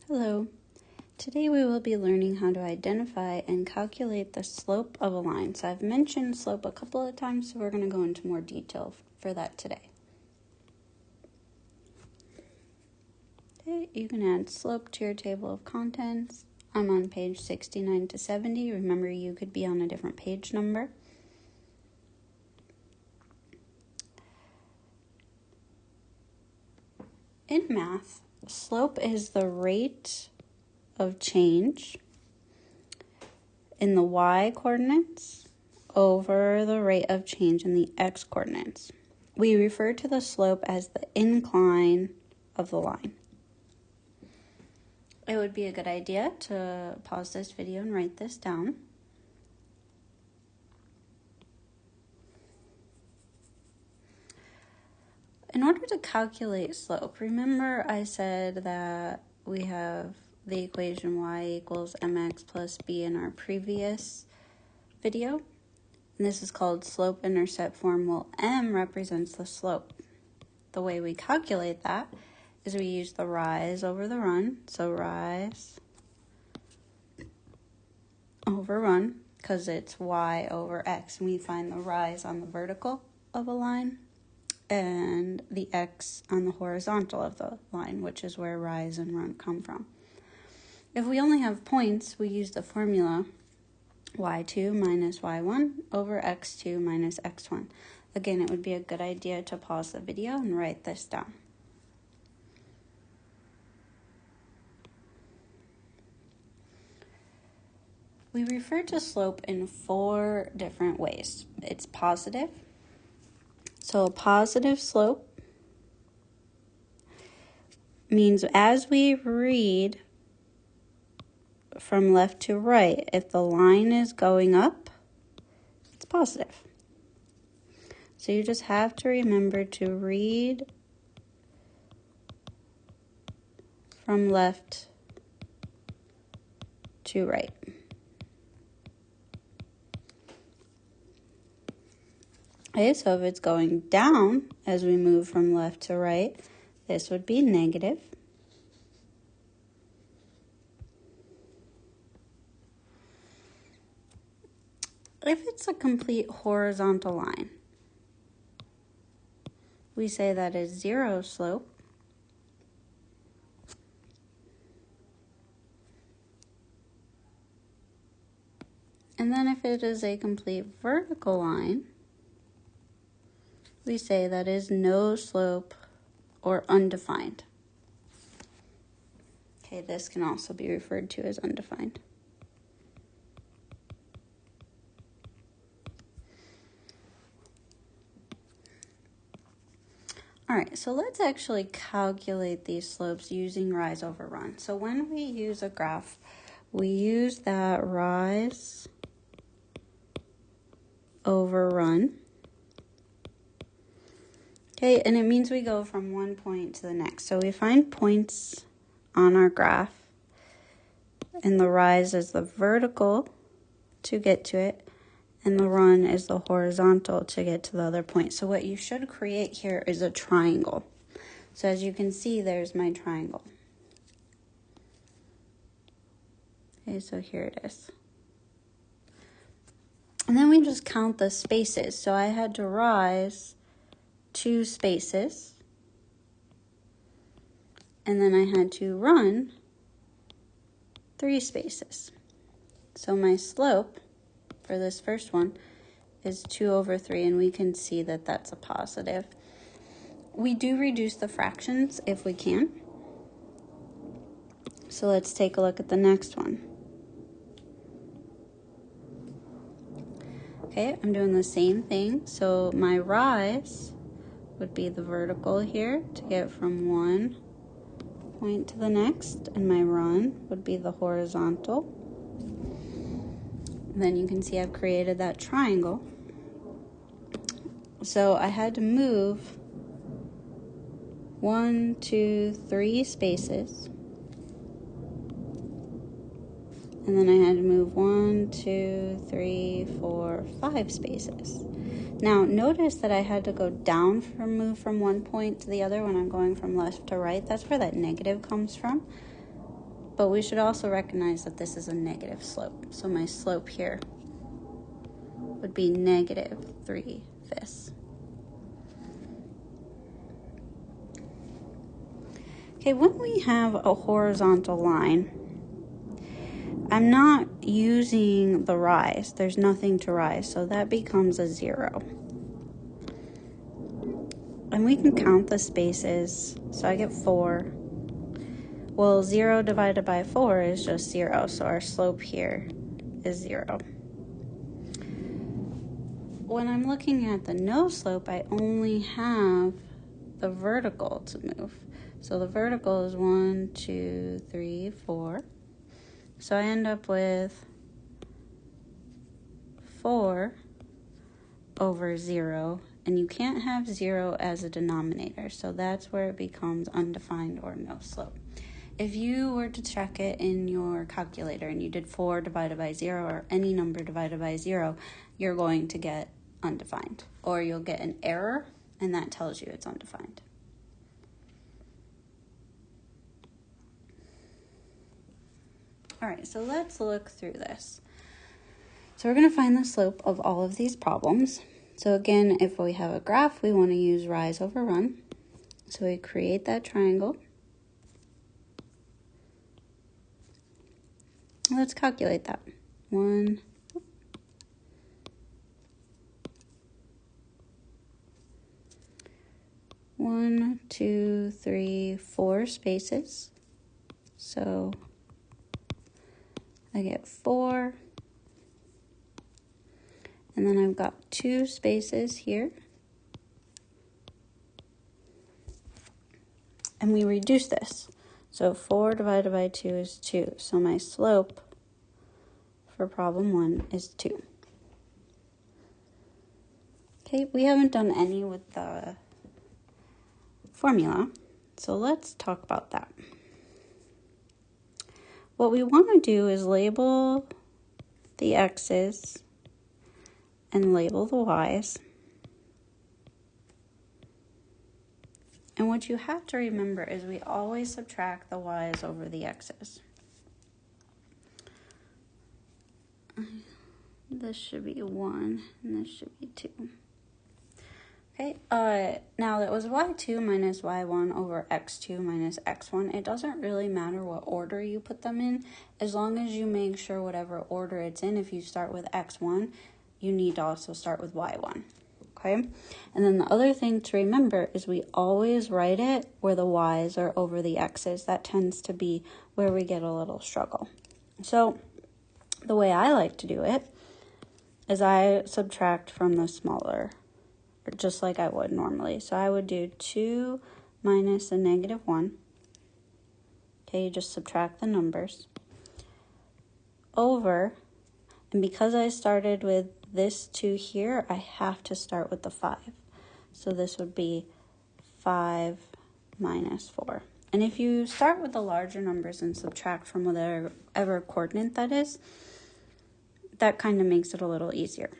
Hello. Today we will be learning how to identify and calculate the slope of a line. So I've mentioned slope a couple of times, so we're going to go into more detail for that today. Okay, you can add slope to your table of contents. I'm on page 69 to 70. Remember, you could be on a different page number. In math, slope is the rate of change in the y-coordinates over the rate of change in the x-coordinates. We refer to the slope as the incline of the line. It would be a good idea to pause this video and write this down. In order to calculate slope, remember I said that we have the equation y equals mx plus b in our previous video. And this is called slope-intercept form. Well, m represents the slope. The way we calculate that is we use the rise over the run. So rise over run, because it's y over x. And we find the rise on the vertical of a line and the x on the horizontal of the line, which is where rise and run come from. If we only have points, we use the formula y2 minus y1 over x2 minus x1. Again, it would be a good idea to pause the video and write this down. We refer to slope in 4 different ways. It's positive. So a positive slope means as we read from left to right, if the line is going up, it's positive. So you just have to remember to read from left to right. Okay, so if it's going down as we move from left to right, this would be negative. If it's a complete horizontal line, we say that is zero slope. And then if it is a complete vertical line, we say that is no slope or undefined. Okay, this can also be referred to as undefined. All right, so let's actually calculate these slopes using rise over run. So when we use a graph, we use that rise over run. Okay, and it means we go from one point to the next. So we find points on our graph, and the rise is the vertical to get to it, and the run is the horizontal to get to the other point. So what you should create here is a triangle. So as you can see, there's my triangle. Okay, so here it is. And then we just count the spaces. So I had to rise 2 spaces. And then I had to run 3 spaces. So my slope for this first one is 2 over 3, and we can see that that's a positive. We do reduce the fractions if we can. So let's take a look at the next one. Okay, I'm doing the same thing. So my rise would be the vertical here to get from one point to the next, and my run would be the horizontal. And then you can see I've created that triangle. So I had to move 1, 2, 3 spaces. And then I had to move 1, 2, 3, 4, 5 spaces. Now notice that I had to go down move from one point to the other when I'm going from left to right. That's where that negative comes from. But we should also recognize that this is a negative slope. So my slope here would be negative 3/5. Okay, when we have a horizontal line, I'm not using the rise. There's nothing to rise, so that becomes a 0. And we can count the spaces. So I get 4. Well, 0 divided by 4 is just 0, so our slope here is 0. When I'm looking at the no slope, I only have the vertical to move. So the vertical is 1, 2, 3, 4. So I end up with 4 over 0, and you can't have 0 as a denominator, so that's where it becomes undefined or no slope. If you were to check it in your calculator and you did 4 divided by 0 or any number divided by 0, you're going to get undefined, or you'll get an error, and that tells you it's undefined. All right, so let's look through this. So we're going to find the slope of all of these problems. So again, if we have a graph, we want to use rise over run. So we create that triangle. Let's calculate that. 1, 2, 3, 4 spaces. So I get 4. And then I've got 2 spaces here. And we reduce this. So 4 divided by 2 is 2. So my slope for problem 1 is 2. Okay, we haven't done any with the formula, so let's talk about that. What we want to do is label the x's and label the y's. And what you have to remember is we always subtract the y's over the x's. This should be 1 and this should be 2. Okay, now that was y2 minus y1 over x2 minus x1. It doesn't really matter what order you put them in, as long as you make sure whatever order it's in, if you start with x1, you need to also start with y1, okay? And then the other thing to remember is we always write it where the y's are over the x's. That tends to be where we get a little struggle. So the way I like to do it is I subtract from the smaller, just like I would normally. So I would do 2 minus a negative 1. Okay, you just subtract the numbers. Over, and because I started with this 2 here, I have to start with the 5. So this would be 5 minus 4. And if you start with the larger numbers and subtract from whatever coordinate that is, that kind of makes it a little easier.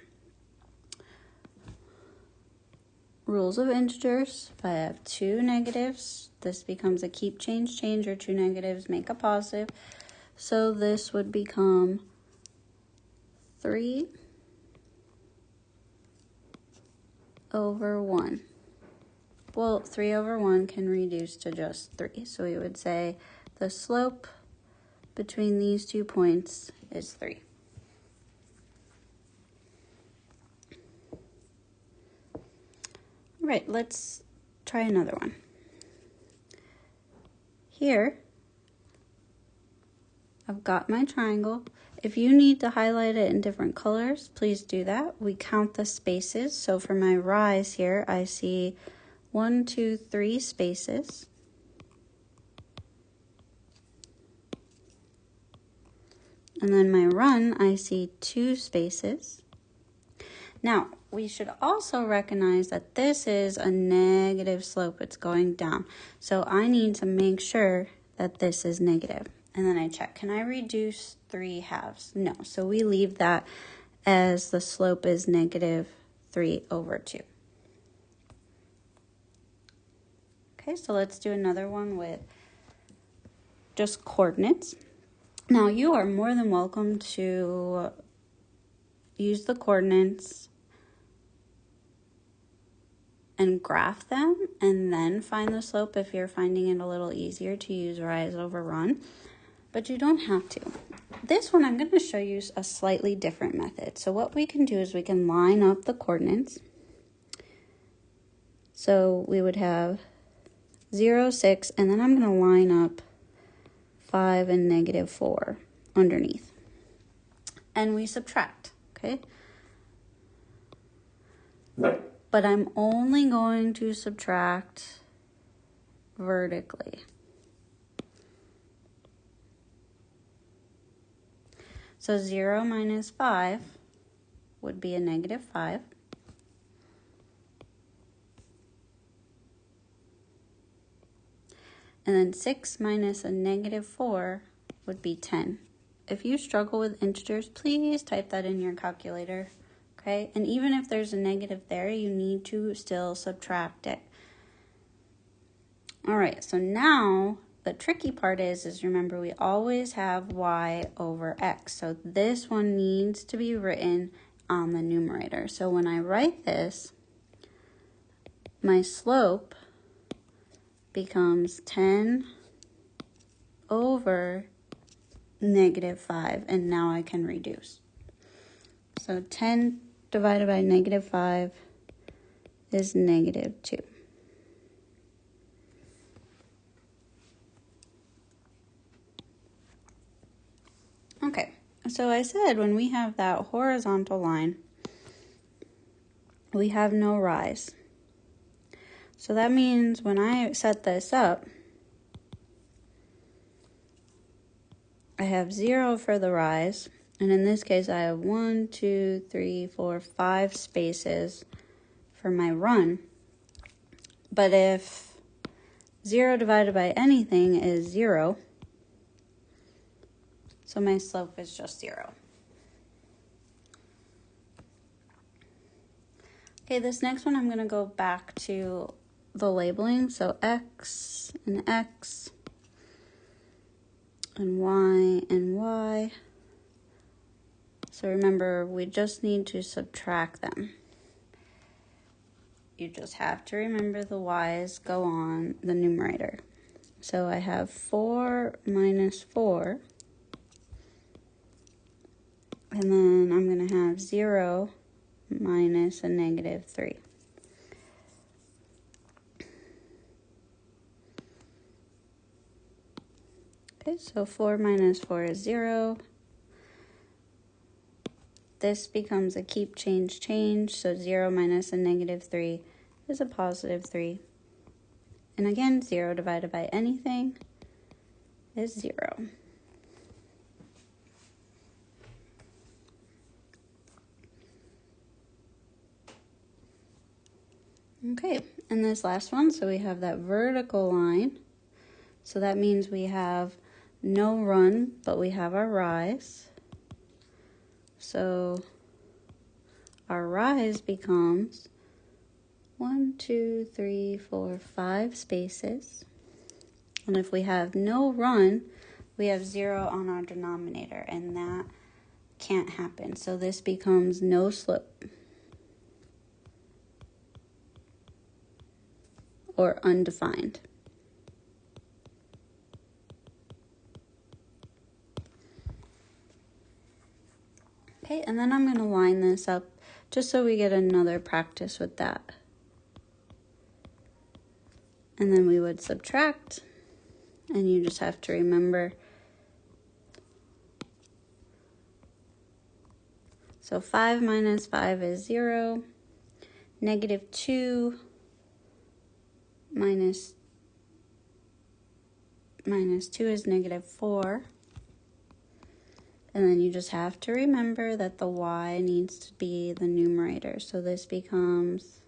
Rules of integers, if I have 2 negatives, this becomes a keep, change, or 2 negatives make a positive. So this would become 3 over 1. Well, 3 over 1 can reduce to just 3. So we would say the slope between these 2 points is 3. All right, let's try another one. Here, I've got my triangle. If you need to highlight it in different colors, please do that. We count the spaces. So for my rise here, I see 1, 2, 3 spaces. And then my run, I see 2 spaces. Now, we should also recognize that this is a negative slope. It's going down. So I need to make sure that this is negative. And then I check, can I reduce 3 halves? No, so we leave that as the slope is negative 3 over 2. Okay, so let's do another one with just coordinates. Now, you are more than welcome to use the coordinates and graph them and then find the slope if you're finding it a little easier to use rise over run, but you don't have to. This one, I'm going to show you a slightly different method. So what we can do is we can line up the coordinates. So we would have 0, 6, and then I'm going to line up 5 and -4 underneath. And we subtract, okay? But I'm only going to subtract vertically. So 0 minus 5 would be a -5. And then 6 minus a -4 would be 10. If you struggle with integers, please type that in your calculator, okay? And even if there's a negative there, you need to still subtract it. All right, so now the tricky part is remember we always have y over x. So this one needs to be written on the numerator. So when I write this, my slope becomes 10 over -5, and now I can reduce. So 10 divided by -5 is -2. Okay, so I said when we have that horizontal line, we have no rise. So that means when I set this up, I have 0 for the rise, and in this case I have 1, 2, 3, 4, 5 spaces for my run. But if 0 divided by anything is 0, so my slope is just 0. Okay, this next one I'm going to go back to the labeling. So x and x and y. So remember, we just need to subtract them. You just have to remember the y's go on the numerator. So I have 4 minus 4. And then I'm going to have 0 minus a -3. Okay, so 4 minus 4 is 0. This becomes a keep, change. So 0 minus a -3 is a +3. And again, 0 divided by anything is 0. Okay, and this last one, so we have that vertical line. So that means we have no run, but we have our rise. So our rise becomes 1, 2, 3, 4, 5 spaces. And if we have no run, we have 0 on our denominator, and that can't happen. So this becomes no slope or undefined. Okay, and then I'm going to line this up just so we get another practice with that. And then we would subtract, and you just have to remember. So 5 minus 5 is 0. -2 minus 2 is -4. And then you just have to remember that the y needs to be the numerator. So this becomes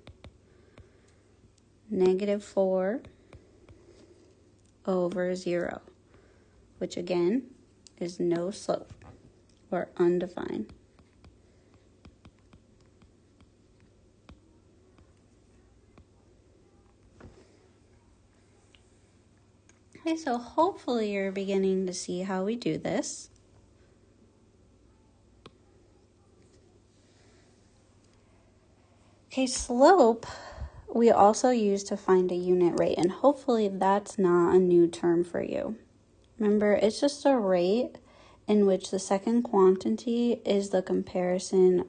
-4 over 0, which again is no slope or undefined. Okay, so hopefully you're beginning to see how we do this. Okay, slope we also use to find a unit rate, and hopefully that's not a new term for you. Remember, it's just a rate in which the second quantity is the comparison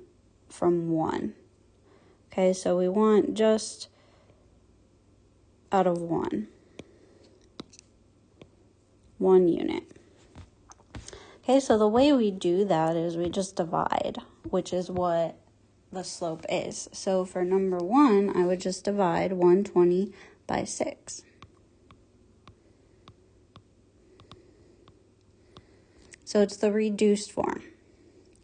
from 1. Okay, so we want just out of 1 unit. Okay, so the way we do that is we just divide, which is what the slope is. So for number 1, I would just divide 120 by 6. So it's the reduced form,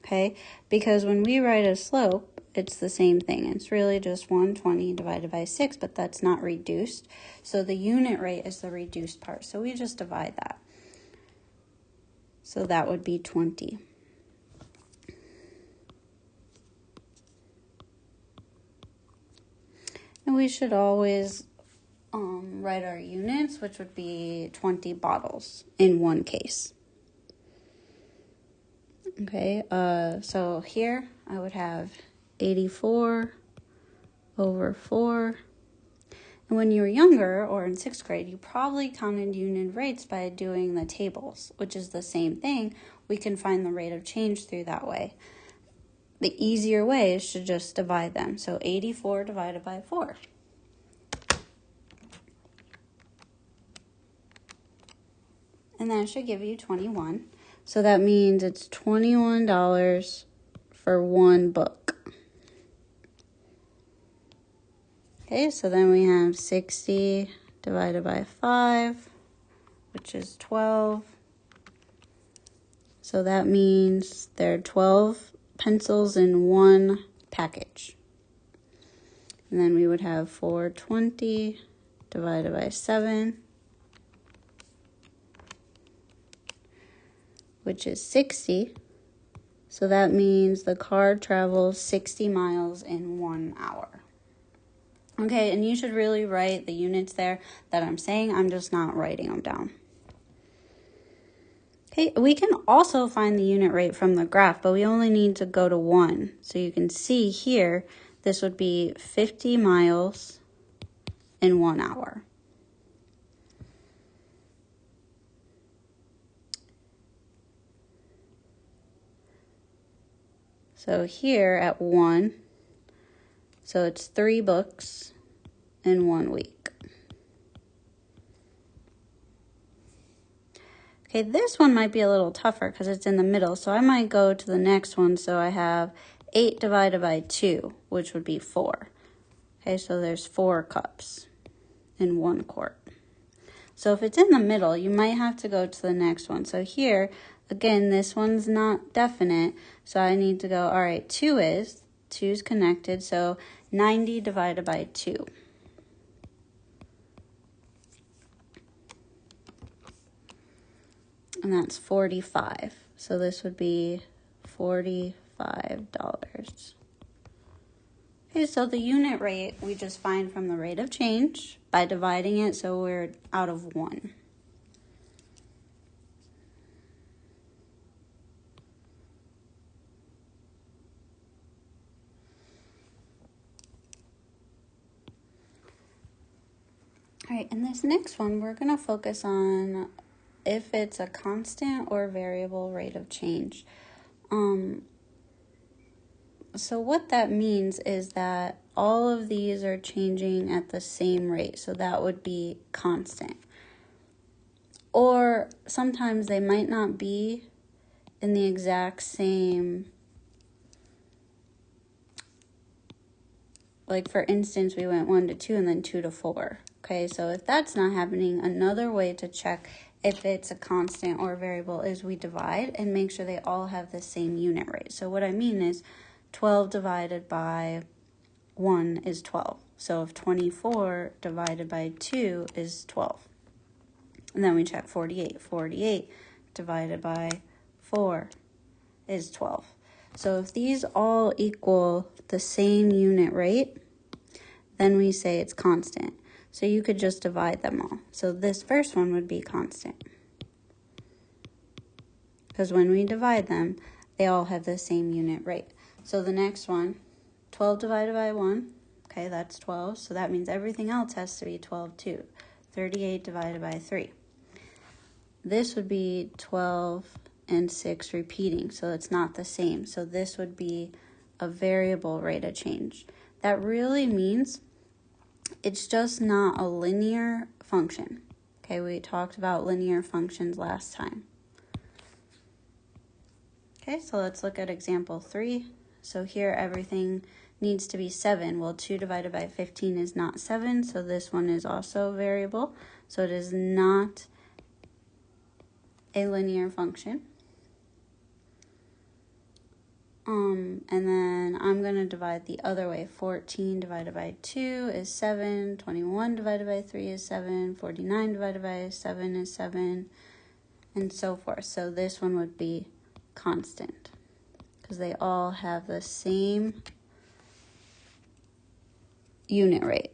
okay? Because when we write a slope, it's the same thing. It's really just 120 divided by 6, but that's not reduced. So the unit rate is the reduced part. So we just divide that. So that would be 20. And we should always write our units, which would be 20 bottles in one case. Okay, so here I would have 84 over 4. And when you were younger, or in 6th grade, you probably counted unit rates by doing the tables, which is the same thing. We can find the rate of change through that way. The easier way is to just divide them. So 84 divided by 4. And that should give you 21. So that means it's $21 for one book. Okay, so then we have 60 divided by 5, which is 12. So that means there are 12 pencils in one package. And then we would have 420 divided by 7, which is 60. So that means the car travels 60 miles in 1 hour. Okay, and you should really write the units there that I'm saying. I'm just not writing them down. Okay, we can also find the unit rate from the graph, but we only need to go to 1. So you can see here, this would be 50 miles in 1 hour. So here at 1, so it's 3 books in 1 week. Okay, this one might be a little tougher because it's in the middle, so I might go to the next one. So I have 8 divided by 2, which would be 4. Okay, so there's 4 cups in 1 quart. So if it's in the middle, you might have to go to the next one. So here, again, this one's not definite, so I need to go, all right, 2's connected, so 90 divided by 2. And that's 45. So this would be $45. Okay, so the unit rate we just find from the rate of change by dividing it, so we're out of 1. All right, in this next one, we're going to focus on if it's a constant or variable rate of change. So what that means is that all of these are changing at the same rate, so that would be constant. Or sometimes they might not be in the exact same, like for instance, we went 1 to 2 and then 2 to 4. Okay, so if that's not happening, another way to check if it's a constant or variable is we divide and make sure they all have the same unit rate. So what I mean is 12 divided by 1 is 12. So if 24 divided by 2 is 12. And then we check 48. 48 divided by 4 is 12. So if these all equal the same unit rate, then we say it's constant. So you could just divide them all. So this first one would be constant. Because when we divide them, they all have the same unit rate. So the next one, 12 divided by 1, okay, that's 12. So that means everything else has to be 12 too. 38 divided by 3. This would be 12 and 6 repeating, so it's not the same. So this would be a variable rate of change. That really means it's just not a linear function. Okay, we talked about linear functions last time. Okay, so let's look at example 3. So here everything needs to be 7. Well, 2 divided by 15 is not 7, so this one is also a variable. So it is not a linear function. And then I'm going to divide the other way. 14 divided by 2 is 7. 21 divided by 3 is 7. 49 divided by 7 is 7. And so forth. So this one would be constant because they all have the same unit rate.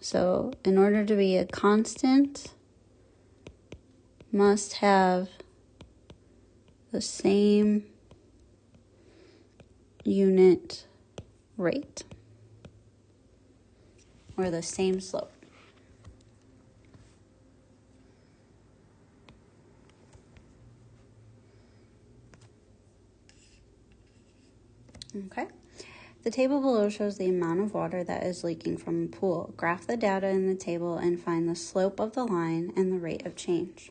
So in order to be a constant, must have the same unit rate or the same slope. Okay. The table below shows the amount of water that is leaking from a pool. Graph the data in the table and find the slope of the line and the rate of change.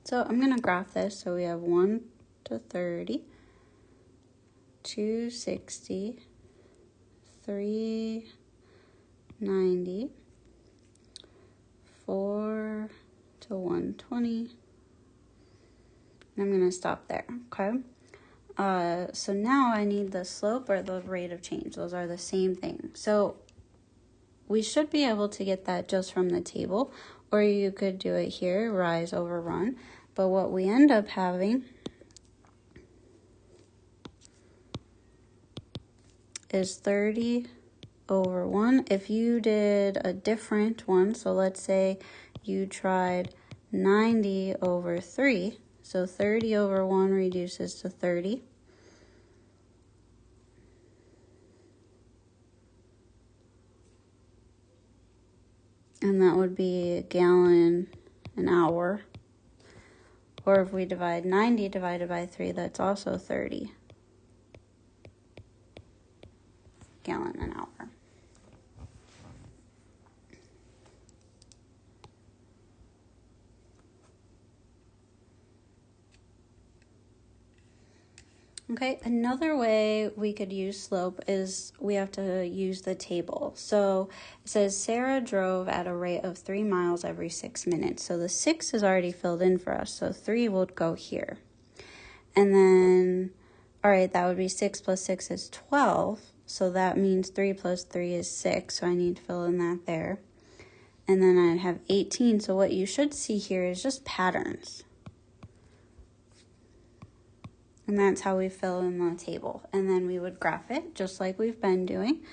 So I'm going to graph this. So we have 1 to 30, 260, 390, 4 to 120. And I'm going to stop there, okay? So now I need the slope or the rate of change. Those are the same thing. So we should be able to get that just from the table, or you could do it here, rise over run. But what we end up having is 30 over 1. If you did a different one, so let's say you tried 90 over 3, so 30 over 1 reduces to 30. And that would be a gallon an hour. Or if we divide 90 divided by 3, that's also 30 gallon an hour. Okay, another way we could use slope is we have to use the table. So it says Sarah drove at a rate of 3 miles every 6 minutes. So the 6 is already filled in for us. So 3 would go here. And then, all right, that would be 6 plus 6 is 12. So that means 3 plus 3 is 6. So I need to fill in that there. And then I'd have 18. So what you should see here is just patterns. And that's how we fill in the table. And then we would graph it just like we've been doing.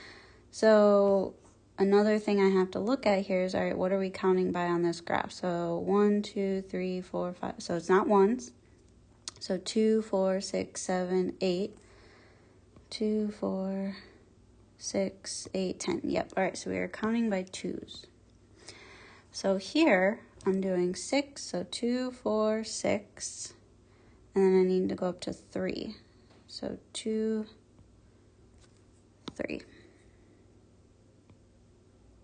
So another thing I have to look at here is, all right, what are we counting by on this graph? So 1, 2, 3, 4, 5. So it's not ones. So 2, 4, 6, 7, 8. 2, 4, 6, 8, 10. Yep. All right, so we are counting by twos. So here I'm doing 6. So 2, 4, 6. And then I need to go up to 3. So 2, 3.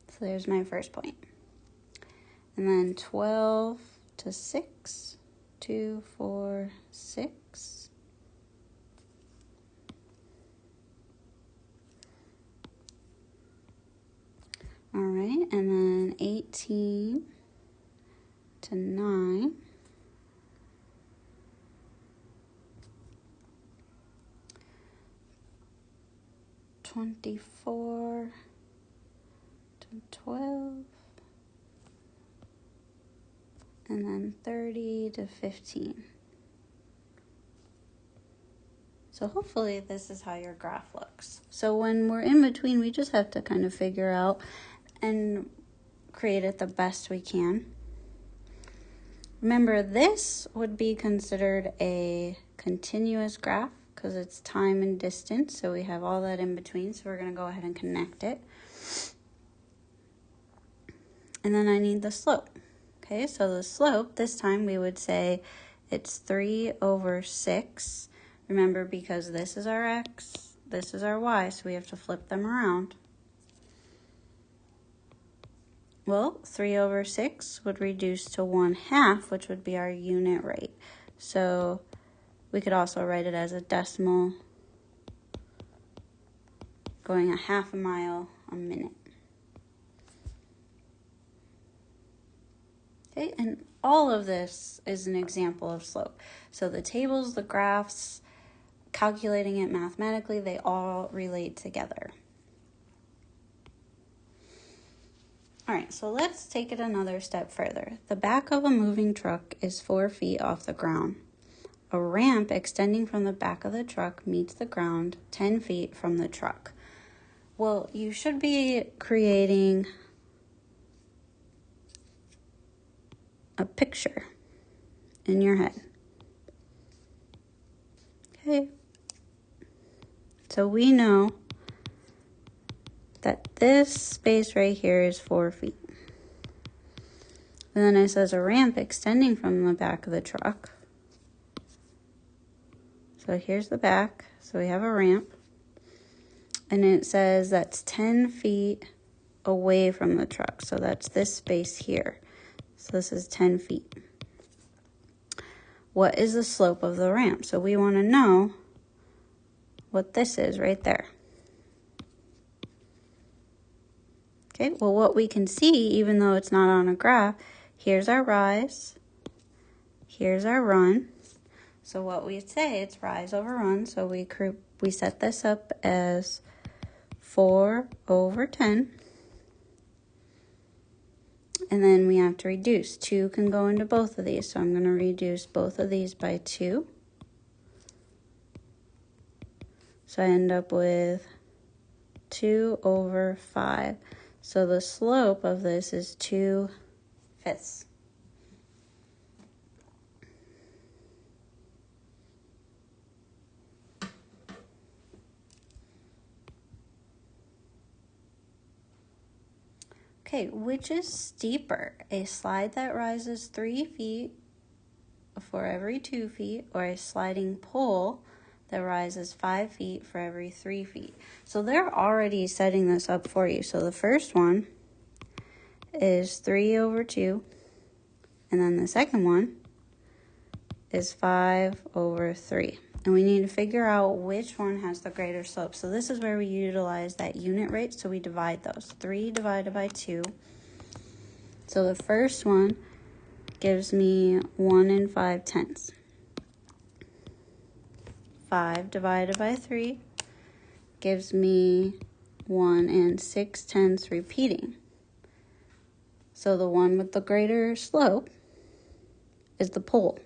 So there's my first point. And then 12 to 6. 2, 4, 6. All right, and then 18 to 9. 24 to 12, and then 30 to 15. So hopefully this is how your graph looks. So when we're in between, we just have to kind of figure out, and create it the best we can. Remember, this would be considered a continuous graph because it's time and distance, so we have all that in between, so we're going to go ahead and connect it. And then I need the slope. Okay, so the slope, this time we would say it's 3/6. Remember, because this is our x, this is our y, so we have to flip them around. Well, 3/6 would reduce to 1/2, which would be our unit rate. So we could also write it as a decimal going 1/2 mile a minute. Okay, and all of this is an example of slope. So the tables, the graphs, calculating it mathematically, they all relate together. All right, so let's take it another step further. The back of a moving truck is 4 feet off the ground. A ramp extending from the back of the truck meets the ground 10 feet from the truck. Well, you should be creating a picture in your head. Okay. So we know that this space right here is 4 feet. And then it says a ramp extending from the back of the truck. So here's the back. So we have a ramp. And it says that's 10 feet away from the truck. So that's this space here. So this is 10 feet. What is the slope of the ramp? So we want to know what this is right there. Okay, well, what we can see, even though it's not on a graph, here's our rise, here's our run. So what we say, it's rise over run. So we set this up as 4/10. And then we have to reduce. 2 can go into both of these. So I'm going to reduce both of these by 2. So I end up with 2/5. So the slope of this is 2/5. Okay, which is steeper? A slide that rises 3 feet for every 2 feet, or a sliding pole that rises 5 feet for every 3 feet? So they're already setting this up for you. So the first one is 3/2, and then the second one is 5/3. And we need to figure out which one has the greater slope. So this is where we utilize that unit rate. So we divide those. 3 divided by 2. So the first one gives me 1 5/10. 5 divided by 3 gives me 1 6/10 repeating. So the one with the greater slope is the pole.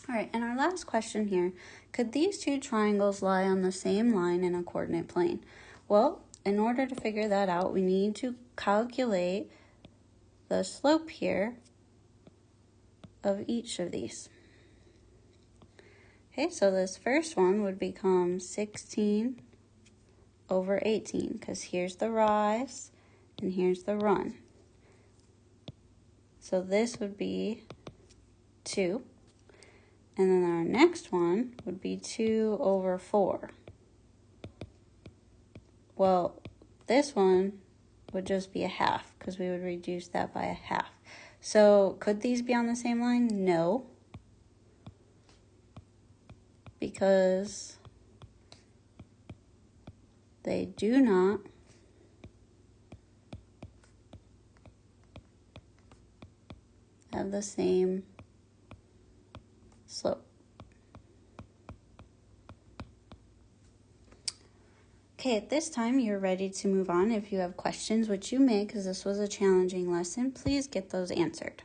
All right, and our last question here, could these two triangles lie on the same line in a coordinate plane? Well, in order to figure that out, we need to calculate the slope here of each of these. Okay, so this first one would become 16/18, because here's the rise and here's the run. So this would be 2. And then our next one would be 2/4. Well, this one would just be 1/2 because we would reduce that by 1/2. So could these be on the same line? No. Because they do not have the same slope. Okay, at this time, you're ready to move on. If you have questions, which you may, because this was a challenging lesson, please get those answered.